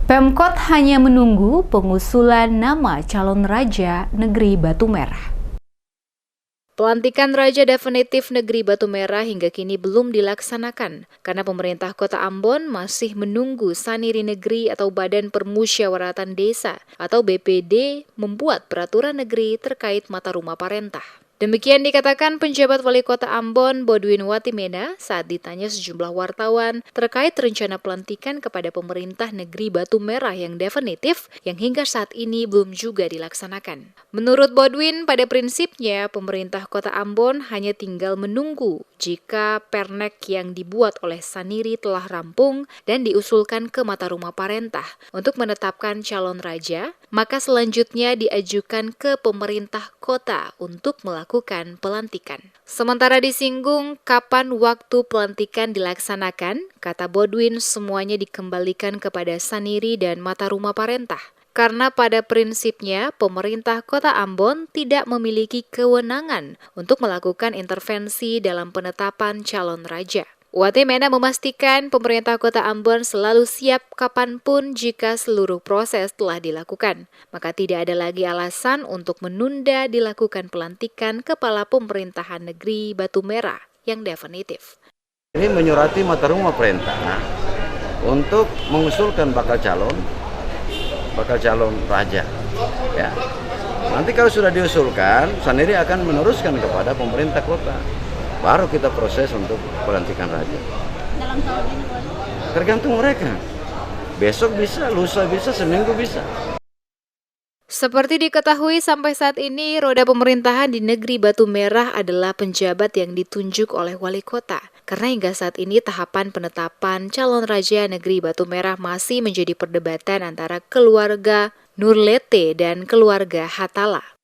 Pemkot hanya menunggu pengusulan nama calon raja negeri Batu Merah. Pelantikan Raja Definitif Negeri Batu Merah hingga kini belum dilaksanakan karena pemerintah Kota Ambon masih menunggu Saniri Negeri atau Badan Permusyawaratan Desa atau BPD membuat peraturan negeri terkait mata rumah parentah. Demikian dikatakan penjabat Wali Kota Ambon, Bodwin Watimena, saat ditanya sejumlah wartawan terkait rencana pelantikan kepada pemerintah negeri Batu Merah yang definitif yang hingga saat ini belum juga dilaksanakan. Menurut Bodwin, pada prinsipnya pemerintah Kota Ambon hanya tinggal menunggu jika pernek yang dibuat oleh Saniri telah rampung dan diusulkan ke mata rumah parentah untuk menetapkan calon raja, maka selanjutnya diajukan ke pemerintah kota untuk melakukan pelantikan. Sementara disinggung kapan waktu pelantikan dilaksanakan, kata Bodwin semuanya dikembalikan kepada Saniri dan mata rumah parentah. Karena pada prinsipnya pemerintah Kota Ambon tidak memiliki kewenangan untuk melakukan intervensi dalam penetapan calon raja. Watimena memastikan pemerintah Kota Ambon selalu siap kapanpun jika seluruh proses telah dilakukan. Maka tidak ada lagi alasan untuk menunda dilakukan pelantikan Kepala Pemerintahan Negeri Batu Merah yang definitif. Ini menyurati mata rumah perintah untuk mengusulkan bakal calon raja. Ya. Nanti kalau sudah diusulkan, Saniri akan meneruskan kepada pemerintah kota. Baru kita proses untuk pelantikan raja. Dalam tahun ini, tergantung mereka. Besok bisa, lusa bisa, seminggu bisa. Seperti diketahui sampai saat ini, roda pemerintahan di negeri Batu Merah adalah penjabat yang ditunjuk oleh wali kota. Karena hingga saat ini tahapan penetapan calon raja negeri Batu Merah masih menjadi perdebatan antara keluarga Nurlete dan keluarga Hatala.